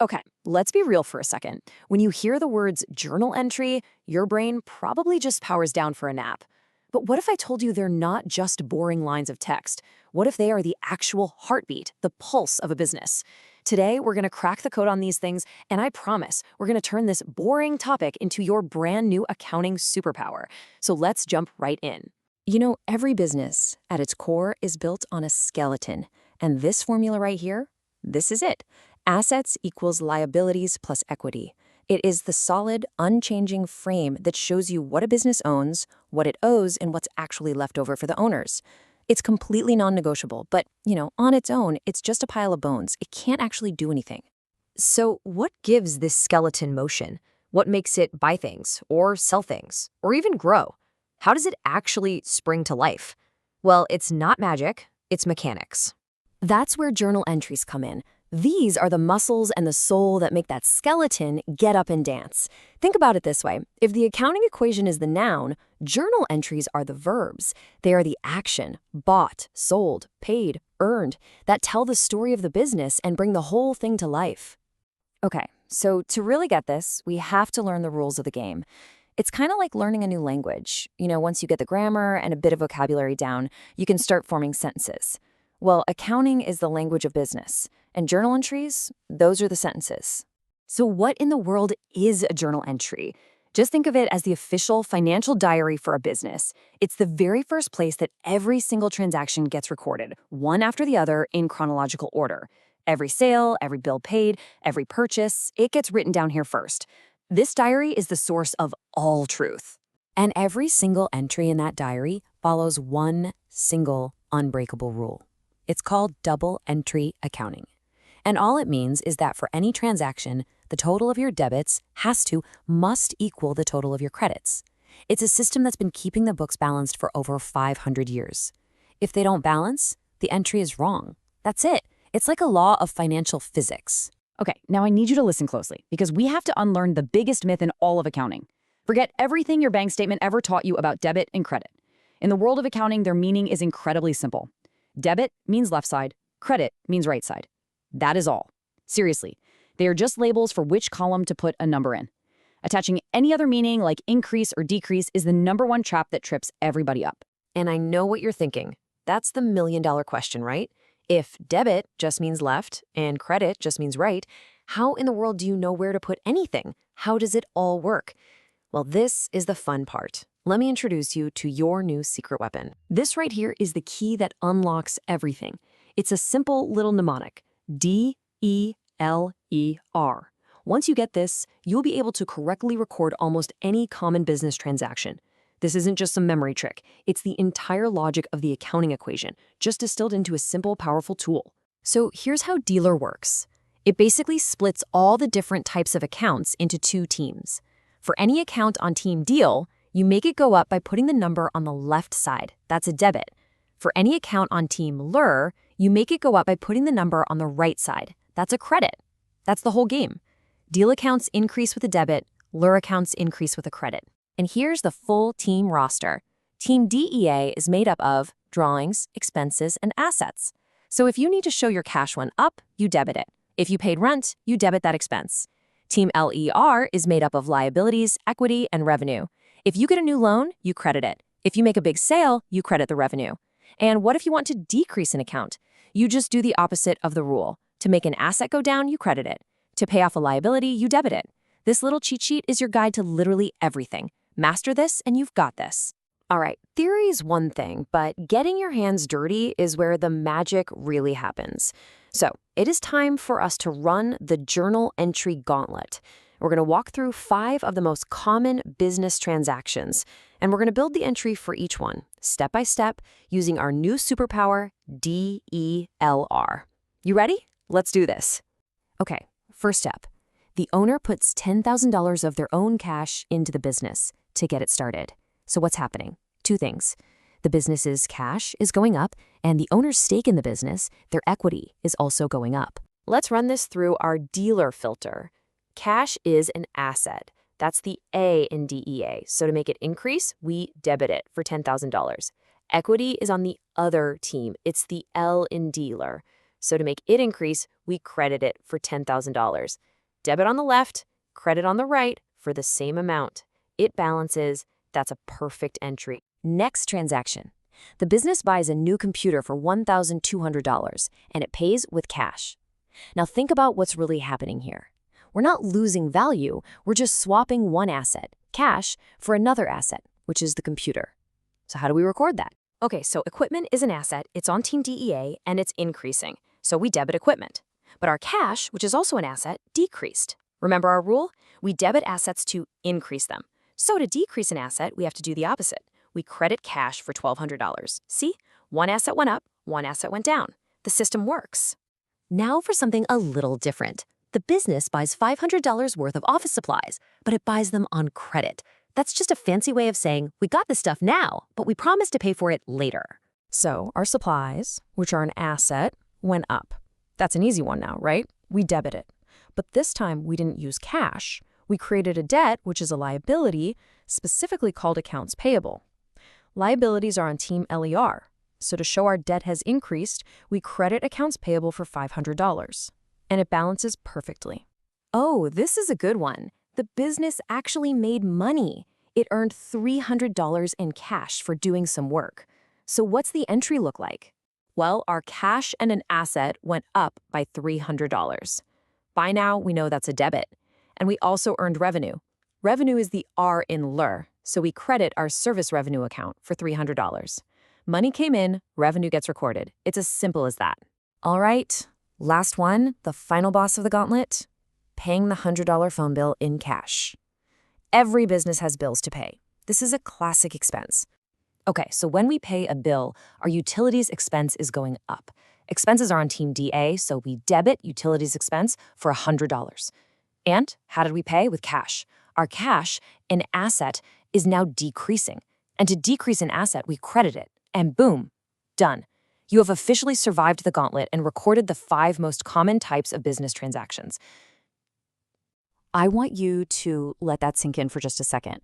Okay, let's be real for a second. When you hear the words journal entry, your brain probably just powers down for a nap. But what if I told you they're not just boring lines of text? What if they are the actual heartbeat, the pulse of a business? Today, we're going to crack the code on these things, and I promise we're going to turn this boring topic into your brand new accounting superpower. So let's jump right in. You know, every business, at its core, is built on a skeleton. And this formula right here, this is it. Assets equals liabilities plus equity. It is the solid, unchanging frame that shows you what a business owns, what it owes, and what's actually left over for the owners. It's completely non-negotiable, but, on its own, it's just a pile of bones. It can't actually do anything. So what gives this skeleton motion? What makes it buy things, or sell things, or even grow? How does it actually spring to life? Well, it's not magic, it's mechanics. That's where journal entries come in. These are the muscles and the soul that make that skeleton get up and dance. Think about it this way. If the accounting equation is the noun, journal entries are the verbs. They are the action, bought, sold, paid, earned, that tell the story of the business and bring the whole thing to life. Okay, so to really get this, we have to learn the rules of the game. It's kind of like learning a new language. Once you get the grammar and a bit of vocabulary down, you can start forming sentences. Well, accounting is the language of business, and journal entries, those are the sentences. So what in the world is a journal entry? Just think of it as the official financial diary for a business. It's the very first place that every single transaction gets recorded, one after the other in chronological order. Every sale, every bill paid, every purchase, it gets written down here first. This diary is the source of all truth. And every single entry in that diary follows one single unbreakable rule. It's called double entry accounting. And all it means is that for any transaction, the total of your debits must equal the total of your credits. It's a system that's been keeping the books balanced for over 500 years. If they don't balance, the entry is wrong. That's it. It's like a law of financial physics. Okay, now I need you to listen closely because we have to unlearn the biggest myth in all of accounting. Forget everything your bank statement ever taught you about debit and credit. In the world of accounting, their meaning is incredibly simple. Debit means left side, credit means right side. That is all. Seriously, they are just labels for which column to put a number in. Attaching any other meaning like increase or decrease is the #1 trap that trips everybody up. And I know what you're thinking. That's the million-dollar question, right? If debit just means left and credit just means right, how in the world do you know where to put anything? How does it all work? Well, this is the fun part. Let me introduce you to your new secret weapon. This right here is the key that unlocks everything. It's a simple little mnemonic, DELER. Once you get this, you'll be able to correctly record almost any common business transaction. This isn't just some memory trick. It's the entire logic of the accounting equation, just distilled into a simple, powerful tool. So here's how DELER works. It basically splits all the different types of accounts into 2 teams. For any account on Team Deal, you make it go up by putting the number on the left side. That's a debit. For any account on Team LER, you make it go up by putting the number on the right side. That's a credit. That's the whole game. Deal accounts increase with a debit, LER accounts increase with a credit. And here's the full team roster. Team DEA is made up of drawings, expenses, and assets. So if you need to show your cash went up, you debit it. If you paid rent, you debit that expense. Team LER is made up of liabilities, equity, and revenue. If you get a new loan, you credit it. If you make a big sale, you credit the revenue. And what if you want to decrease an account? You just do the opposite of the rule. To make an asset go down, you credit it. To pay off a liability, you debit it. This little cheat sheet is your guide to literally everything. Master this and you've got this. All right, theory is one thing, but getting your hands dirty is where the magic really happens. So it is time for us to run the journal entry gauntlet. We're going to walk through 5 of the most common business transactions, and we're going to build the entry for each one, step by step, using our new superpower, DELR. You ready? Let's do this. Okay, first step. The owner puts $10,000 of their own cash into the business to get it started. So what's happening? 2 things. The business's cash is going up, and the owner's stake in the business, their equity, is also going up. Let's run this through our DELER filter. Cash is an asset. That's the A in DEA. So to make it increase, we debit it for $10,000. Equity is on the other team. It's the L in DELER. So to make it increase, we credit it for $10,000. Debit on the left, credit on the right for the same amount. It balances. That's a perfect entry. Next transaction. The business buys a new computer for $1,200, and it pays with cash. Now think about what's really happening here. We're not losing value, we're just swapping one asset, cash, for another asset, which is the computer. So how do we record that? Okay, so equipment is an asset, it's on Team DEA, and it's increasing. So we debit equipment. But our cash, which is also an asset, decreased. Remember our rule? We debit assets to increase them. So to decrease an asset, we have to do the opposite. We credit cash for $1,200. See? One asset went up, one asset went down. The system works. Now for something a little different. The business buys $500 worth of office supplies, but it buys them on credit. That's just a fancy way of saying, we got this stuff now, but we promise to pay for it later. So our supplies, which are an asset, went up. That's an easy one now, right? We debit it. But this time we didn't use cash. We created a debt, which is a liability, specifically called accounts payable. Liabilities are on Team LER. So to show our debt has increased, we credit accounts payable for $500. And it balances perfectly. Oh, this is a good one. The business actually made money. It earned $300 in cash for doing some work. So what's the entry look like? Well, our cash and an asset went up by $300. By now, we know that's a debit. And we also earned revenue. Revenue is the R in LER, so we credit our service revenue account for $300. Money came in, revenue gets recorded. It's as simple as that. All right, last one, the final boss of the gauntlet, paying the $100 phone bill in cash. Every business has bills to pay. This is a classic expense. Okay, so when we pay a bill, our utilities expense is going up. Expenses are on Team DA, so we debit utilities expense for $100. And how did we pay? With cash. Our cash, an asset, is now decreasing. And to decrease an asset, we credit it. And boom, done. You have officially survived the gauntlet and recorded the 5 most common types of business transactions. I want you to let that sink in for just a second.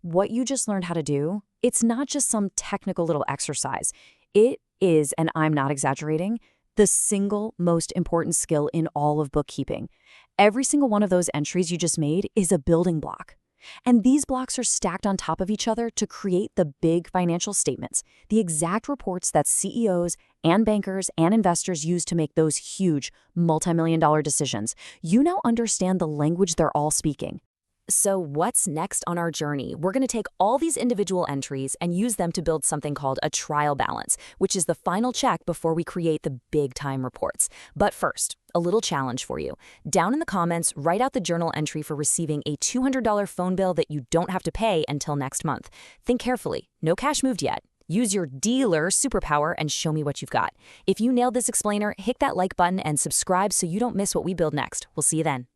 What you just learned how to do, it's not just some technical little exercise. It is, and I'm not exaggerating, the single most important skill in all of bookkeeping. Every single one of those entries you just made is a building block. And these blocks are stacked on top of each other to create the big financial statements, the exact reports that CEOs and bankers and investors use to make those huge, multi-million-dollar decisions. You now understand the language they're all speaking. So what's next on our journey? We're going to take all these individual entries and use them to build something called a trial balance, which is the final check before we create the big-time reports. But first, a little challenge for you. Down in the comments, write out the journal entry for receiving a $200 phone bill that you don't have to pay until next month. Think carefully. No cash moved yet. Use your DEA-LER superpower and show me what you've got. If you nailed this explainer, hit that like button and subscribe so you don't miss what we build next. We'll see you then.